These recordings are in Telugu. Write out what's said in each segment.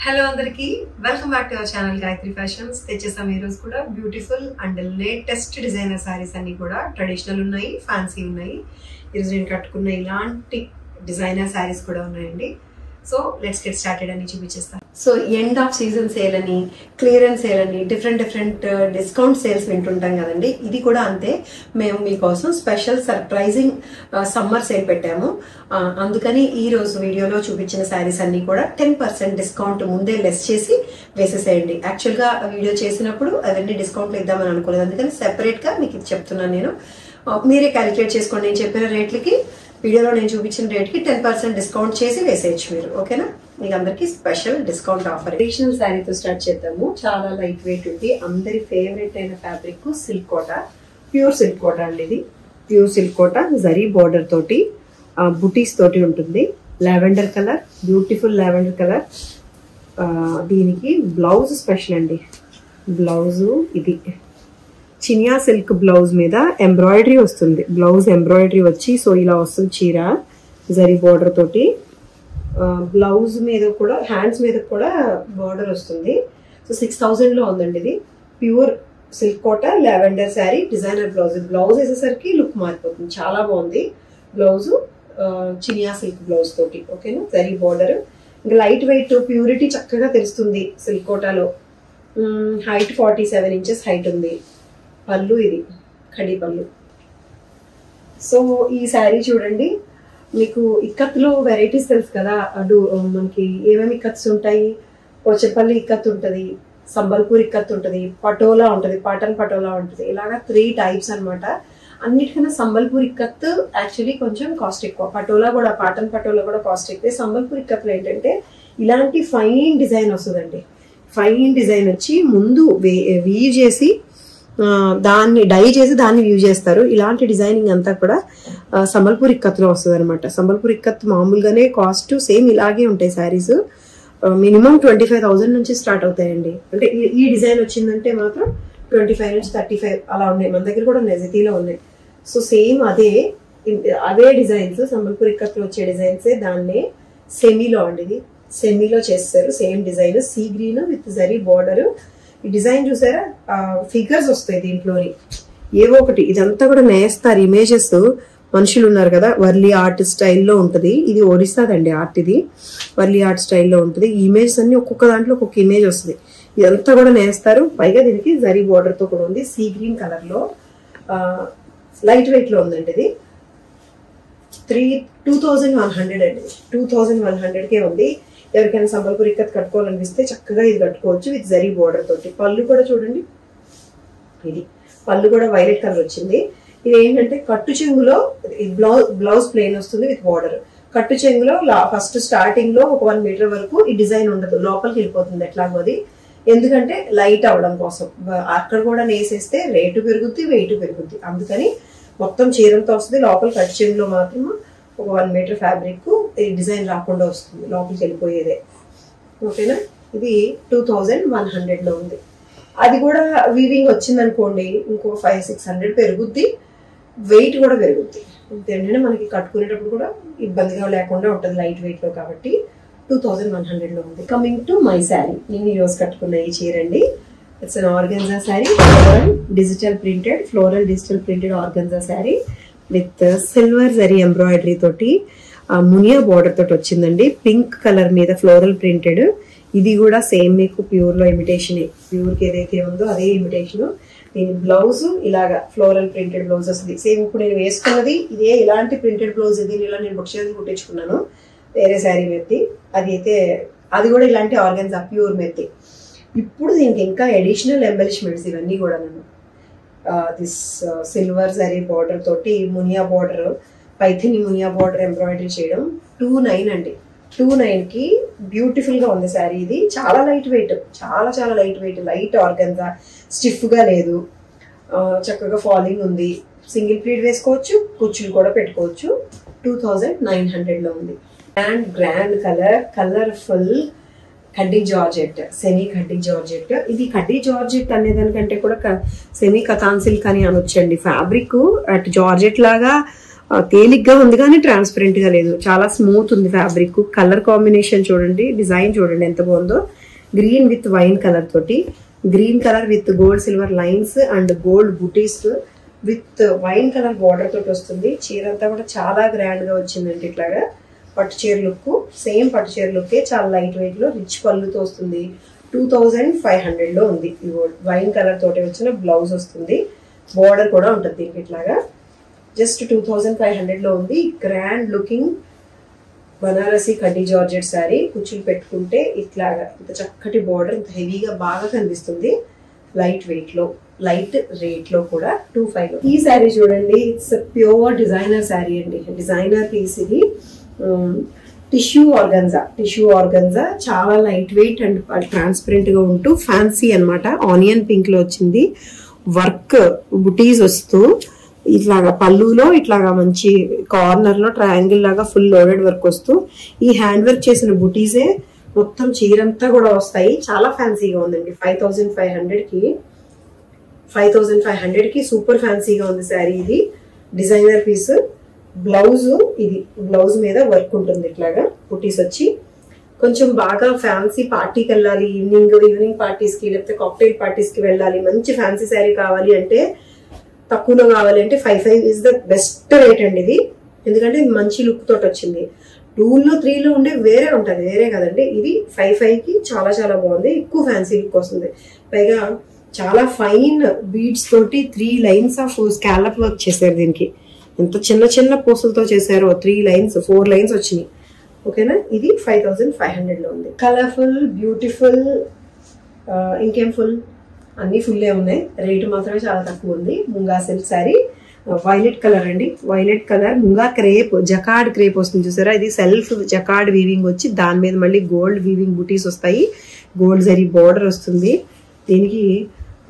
హలో అందరికి welcome back to our channel Gayatri fashions. తెచ్చేసాం ఈ రోజు కూడా beautiful and latest designer saris అన్ని కూడా ట్రెడిషనల్ ఉన్నాయి, ఫ్యాన్సీ ఉన్నాయి. ఈరోజు నేను కట్టుకున్న ఇలాంటి డిజైనర్ సారీస్ కూడా ఉన్నాయండి. సో లెట్స్ గెట్ స్టార్టెడ్ అని చూపించేస్తాను. So end of season sale అని, క్లియరెన్స్ సేల్ అని, డిఫరెంట్ డిస్కౌంట్ సేల్స్ వింటుంటాం కదండి. ఇది కూడా అంతే. మేము మీకోసం స్పెషల్ సర్ప్రైజింగ్ సమ్మర్ సేల్ పెట్టాము. అందుకని ఈ రోజు వీడియోలో చూపించిన శారీస్ అన్ని కూడా 10% డిస్కౌంట్ ముందే లెస్ చేసి వేసేసేయండి. యాక్చువల్గా వీడియో చేసినప్పుడు అవన్నీ డిస్కౌంట్లు ఇద్దామని అనుకోలేదు, అందుకని సెపరేట్గా మీకు ఇది చెప్తున్నాను. నేను మీరే క్యాలిక్యులేట్ చేసుకోండి. నేను చెప్పిన రేట్లకి వీడియోలో నేను చూపించిన రేట్కి 10% డిస్కౌంట్ చేసి వేసేయచ్చు మీరు. ఓకేనా? మీకు అందరికి స్పెషల్ డిస్కౌంట్ ఆఫర్. ట్రెడిషనల్ శారీతో స్టార్ట్ చేద్దాము. చాలా లైట్ వెయిట్ ఉంది. అందరి ఫేవరెట్ అయిన fabric silk Kota, pure silk Kota అండి. ఇది pure silk Kota, zari border తోటి బుటీస్ తోటి ఉంటుంది. Lavender colour, beautiful lavender colour. దీనికి బ్లౌజ్ స్పెషల్ అండి. బ్లౌజ్ ఇది చినియా సిల్క్ బ్లౌజ్ మీద ఎంబ్రాయిడరీ వస్తుంది. బ్లౌజ్ ఎంబ్రాయిడరీ వచ్చి సో ఇలా వస్తుంది చీర, జరీ బోర్డర్ తోటి. బ్లౌజ్ మీద కూడా, హ్యాండ్స్ మీద కూడా బోర్డర్ వస్తుంది. సో 6000లో ఉందండి. ఇది pure silk Kota lavender sari, designer blouse. Blouse వేసేసరికి లుక్ మారిపోతుంది, చాలా బాగుంది. బ్లౌజ్ చినియా సిల్క్ బ్లౌజ్ తోటి. ఓకేనా? జరీ బోర్డర్. ఇంకా లైట్ వెయిట్, ప్యూరిటీ చక్కగా తెలుస్తుంది సిల్క్ కోటాలో. హైట్ 47 ఇంచెస్ హైట్ ఉంది. పళ్ళు ఇది కడి పళ్ళు. సో ఈ శారీ చూడండి. మీకు ఇక్కత్లో వెరైటీస్ తెలుసు కదా, మనకి ఏమేమి ఇక్కత్స్ ఉంటాయి. పోచపల్లి ఇక్కత్ ఉంటుంది, సంబల్పూర్ ఇక్కత్ ఉంటుంది, పటోలా ఉంటుంది, పాటన్ పటోలా ఉంటుంది. ఇలాగా 3 టైప్స్ అనమాట. అన్నిటికన్నా సంబల్పూర్ ఇక్కత్ యాక్చువల్లీ కొంచెం కాస్ట్ ఎక్కువ. పటోలా కూడా, పాటన్ పటోలా కూడా కాస్ట్ ఎక్కువ. సంబల్పూర్ ఇక్కత్లో ఏంటంటే ఇలాంటి ఫైన్ డిజైన్ వస్తుందండి. ఫైన్ డిజైన్ వచ్చి ముందు వీవ్ చేసి దాన్ని డై చేసి దాన్ని యూజ్ చేస్తారు. ఇలాంటి డిజైనింగ్ అంతా కూడా సంబల్పూర్ ఇక్కత్లో వస్తుంది అనమాట. సంబల్పూర్ ఇక్కత్ మామూలుగానే కాస్ట్ సేమ్ ఇలాగే ఉంటాయి శారీస్. మినిమం 25,000 నుంచి స్టార్ట్ అవుతాయండి. అంటే ఈ డిజైన్ వచ్చిందంటే మాత్రం 25 నుంచి 35 అలా ఉన్నాయి. మన దగ్గర కూడా నెజిటీలో ఉన్నాయి. సో సేమ్ అదే డిజైన్స్, సంబల్పూర్ ఇక్కత్లో వచ్చే డిజైన్సే దాన్నే సెమీలో అండి. ఇది సెమీలో చేస్తారు. Same design, sea green with zari border. ఈ డిజైన్ చూసారా, ఫిగర్స్ వస్తాయి దీంట్లోని ఏవో ఒకటి. ఇదంతా కూడా నేస్తారు ఇమేజెస్. మనుషులు ఉన్నారు కదా, వర్లీ ఆర్ట్ స్టైల్లో ఉంటుంది. ఇది ఒడిస్తాదండి ఆర్ట్. ఇది వర్లీ ఆర్ట్ స్టైల్లో ఉంటుంది. ఈ ఇమేజెస్ అన్ని ఒక్కొక్క దాంట్లో ఒక్కొక్క ఇమేజ్ వస్తుంది. ఇదంతా కూడా నేస్తారు. పైగా దీనికి జరీ బోర్డర్ తో కూడా ఉంది. సీ గ్రీన్ కలర్ లో లైట్ వెయిట్ లో ఉందండి. ఇది 2100 అండి. 2100కే ఉంది. ఎవరికైనా సంబల్పూర్ ఇక్కత్ కట్టుకోవాలనిపిస్తే చక్కగా ఇది కట్టుకోవచ్చు విత్ జరీ బోర్డర్ తోటి. పళ్ళు కూడా చూడండి, ఇది పళ్ళు కూడా వైలెట్ కలర్ వచ్చింది. ఇది ఏంటంటే కట్టు చెంగులో బ్లౌజ్ ప్లెయిన్ వస్తుంది విత్ బోర్డర్. కట్టు చెంగులో ఫస్ట్ స్టార్టింగ్ లో ఒక 1 మీటర్ వరకు ఈ డిజైన్ ఉండదు, లోపలికి వెళ్ళిపోతుంది ఎట్లాగో అది. ఎందుకంటే లైట్ అవడం కోసం. అక్కడ కూడా నేసేస్తే రేటు పెరుగుద్ది, వెయిట్ పెరుగుద్ది. అందుకని మొత్తం చీరంతో వస్తుంది. లోపల కట్టు చెంగులో మాత్రం ఒక 1 మీటర్ ఫ్యాబ్రిక్ ఈ డిజైన్ రాకుండా వస్తుంది, లోపలికి వెళ్ళిపోయేదే. ఓకేనా? ఇది 2100లో ఉంది. అది కూడా వీవింగ్ వచ్చింది అనుకోండి, ఇంకో 500-600 పెరుగుద్ది, వెయిట్ కూడా పెరుగుద్ది. ఏంటంటే మనకి కట్టుకునేటప్పుడు కూడా ఇబ్బందిగా లేకుండా ఉంటుంది లైట్ వెయిట్ లో. కాబట్టి 2100లో ఉంది. Coming to my sari. నేను ఈ రోజు కట్టుకున్న ఈ చీర అండి. It's an organza sari, floral digital printed organza sari with silver zari embroidery తోటి మునియా బోర్డర్ తోటి వచ్చిందండి. పింక్ కలర్ మీద ఫ్లోరల్ ప్రింటెడ్. ఇది కూడా సేమ్ మీకు ప్యూర్ లో ఇమిటేషన్. ప్యూర్ కి ఏదైతే ఉందో అదే ఇమిటేషన్. దీని బ్లౌజ్ ఇలాగా ఫ్లోరల్ ప్రింటెడ్ బ్లౌజ్ వస్తుంది. సేమ్ ఇప్పుడు నేను వేసుకున్నది ఇదే ఇలాంటి ప్రింటెడ్ బ్లౌజ్. దీని ఇలా నేను బుక్ చేసి కుట్టించుకున్నాను వేరే శారీ మెత్తి. అది కూడా ఇలాంటి ఆర్గన్జా ప్యూర్ మెత్తి. ఇప్పుడు దీనికి ఇంకా అడిషనల్ ఎంబెలిష్మెంట్స్ ఇవన్నీ కూడా నన్ను దిస్ సిల్వర్ జరీ బోర్డర్ తోటి Muniya border, Paithani Muniya border embroidery చేయడం. 29 అండి. 29కి బ్యూటిఫుల్ గా ఉంది శారీ. ఇది చాలా లైట్ వెయిట్, చాలా light wait. Light organza, stiff గా లేదు, చక్కగా ఫాలింగ్ ఉంది. సింగిల్ ప్లీట్ వేసుకోవచ్చు, కుచ్చులు కూడా పెట్టుకోవచ్చు. 2900లో ఉంది. అండ్ గ్రాండ్ కలర్ఫుల్ కడ్డీ జార్జెట్, సెమీ కడ్డీ జార్జెట్. ఇది కడ్డీ జార్జెట్ అనేదానికంటే కూడా సెమీ కథాన్ సిల్క్ అని అనొచ్చండి. ఫ్యాబ్రిక్ అటు జార్జెట్ లాగా తేలిగ్గా ఉంది కానీ ట్రాన్స్పరెంట్ గా లేదు, చాలా స్మూత్ ఉంది ఫ్యాబ్రిక్. కలర్ కాంబినేషన్ చూడండి, డిజైన్ చూడండి ఎంత బాగుందో. గ్రీన్ విత్ వైన్ కలర్ తోటి, green colour with gold silver lines and gold buttis with wine colour border తోటి వస్తుంది. చీర అంతా కూడా చాలా గ్రాండ్ గా వచ్చిందండి. ఇట్లాగా పట్టు చీర లుక్, సేమ్ పట్టు చీర లుక్, చాలా లైట్ వెయిట్ లో రిచ్ పళ్ళుతో వస్తుంది. 2500 లో ఉంది. వైన్ కలర్ తోటి వచ్చిన బ్లౌజ్ వస్తుంది, బార్డర్ కూడా ఉంటుంది దీనికి. ఇట్లాగా జస్ట్ 2500 లో ఉంది. గ్రాండ్ లుకింగ్ బనారసి కడ్డీ జార్జెట్ శారీ. కుచ్చులు పెట్టుకుంటే ఇట్లాగా ఇంత చక్కటి బార్డర్, ఇంత హెవీగా బాగా కనిపిస్తుంది. లైట్ వెయిట్ లో, లైట్ రేట్ లో కూడా 2500. ఈ శారీ చూడండి, ఇట్స్ ప్యూర్ డిజైనర్ శారీ అండి. డిజైనర్ పీస్ ఇది. టిష్యూ ఆర్గన్జా చాలా లైట్ వెయిట్ అండ్ ట్రాన్స్పరెంట్ గా ఉంటూ ఫ్యాన్సీ అన్నమాట. ఆనియన్ పింక్ లో వచ్చింది. వర్క్ బుటీస్ వస్తూ ఇట్లాగా పళ్ళులో ఇట్లాగా మంచి కార్నర్ లో ట్రయాంగిల్ లాగా ఫుల్ లోడెడ్ వర్క్ వస్తూ ఈ హ్యాండ్ వర్క్ చేసిన బుటీసే మొత్తం చీరంతా కూడా వస్తాయి. చాలా ఫ్యాన్సీగా ఉందండి. 5500 కి సూపర్ ఫ్యాన్సీగా ఉంది శారీ ఇది. Designer piece. బ్లౌజ్ ఇది, బ్లౌజ్ మీద వర్క్ ఉంటుంది ఇట్లాగా బుటీస్ వచ్చి. కొంచెం బాగా ఫ్యాన్సీ పార్టీకి వెళ్ళాలి, ఈవినింగ్ పార్టీస్ కి లేకపోతే కాక్టైల్ పార్టీస్ కి వెళ్ళాలి, మంచి ఫ్యాన్సీ శారీ కావాలి అంటే, తక్కువలో కావాలి అంటే 55 ఇస్ ద బెస్ట్ రేట్ అండి ఇది. ఎందుకంటే మంచి లుక్ తోటి వచ్చింది. 2లో 3లో ఉండే వేరే ఉంటుంది, వేరే కదండి. ఇది 55 కి చాలా చాలా బాగుంది. ఎక్కువ ఫ్యాన్సీ లుక్ వస్తుంది. పైగా చాలా ఫైన్ బీడ్స్ తోటి 3 లైన్స్ ఆఫ్ స్కాలప్ వర్క్ చేశారు దీనికి. ఎంత చిన్న చిన్న పూసలతో చేశారో. 3 లైన్స్ 4 లైన్స్ వచ్చినాయి. ఓకేనా. ఇది 5500 లో ఉంది. కలర్ఫుల్, బ్యూటిఫుల్, ఇంకేం ఫుల్, అన్ని ఫుల్లే ఉన్నాయి. రేటు మాత్రమే చాలా తక్కువ ఉంది. Munga silk sari, violet colour అండి. Violet colour Munga crepe, jacquard crepe వస్తుంది చూసారా. ఇది సెల్ఫ్ జకార్డ్ వీవింగ్ వచ్చి దాని మీద మళ్ళీ గోల్డ్ వీవింగ్ బుటీస్ వస్తాయి. గోల్డ్ జరీ బార్డర్ వస్తుంది. దీనికి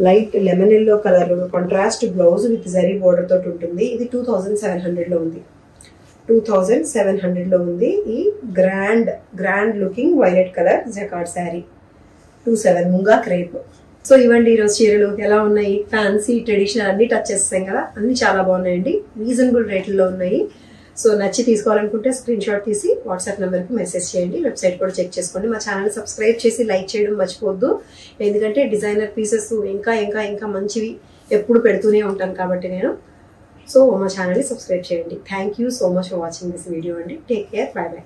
light lemon yellow colour contrast blouse with zari border తోటి ఉంటుంది. ఇది 2700 లో ఉంది. 2700 లో ఉంది. ఈ grand looking violet colour jacquard sari 27 munga crepe. So ఇవ్వండి ఈరోజు చీరలు ఎలా ఉన్నాయి. ఫ్యాన్సీ, ట్రెడిషనల్ అన్ని టచ్ చేస్తాం కదా, అన్ని చాలా బాగున్నాయండి. రీజనబుల్ రేట్లలో ఉన్నాయి. సో నచ్చి తీసుకోవాలనుకుంటే స్క్రీన్ షాట్ తీసి వాట్సాప్ నెంబర్కి మెసేజ్ చేయండి. వెబ్సైట్ కూడా చెక్ చేసుకోండి. మా ఛానల్ సబ్స్క్రైబ్ చేసి లైక్ చేయడం మర్చిపోవద్దు. ఎందుకంటే డిజైనర్ పీసెస్ ఇంకా మంచివి ఎప్పుడు పెడుతూనే ఉంటాను కాబట్టి నేను. సో మా ఛానల్ని సబ్స్క్రైబ్ చేయండి. Thank you so much for watching this video అండి. Take care. Bye by.